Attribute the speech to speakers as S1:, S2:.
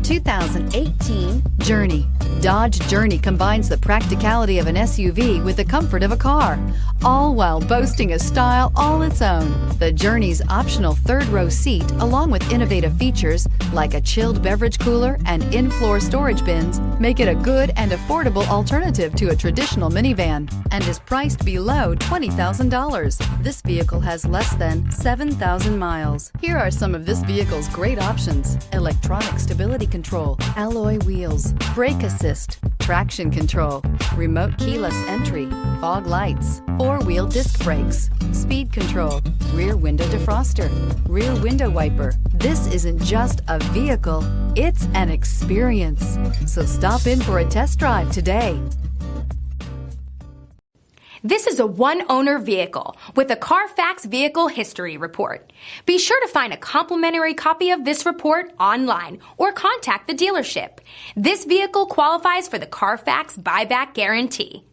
S1: 2018 Journey. Dodge Journey combines the practicality of an SUV with the comfort of a car, all while boasting a style all its own. The Journey's optional third-row seat, along with innovative features like a chilled beverage cooler and in-floor storage bins, make it a good and affordable alternative to a traditional minivan and is priced below $20,000. This vehicle has less than 7,000 miles. Here are some of this vehicle's great options: electronic stability control, alloy wheels, brake assist, traction control, remote keyless entry, fog lights, four-wheel disc brakes, speed control, rear window defroster, rear window wiper. This isn't just a vehicle, it's an experience. So stop in for a test drive today.
S2: This is a one-owner vehicle with a Carfax Vehicle History Report. Be sure to find a complimentary copy of this report online or contact the dealership. This vehicle qualifies for the Carfax Buyback Guarantee.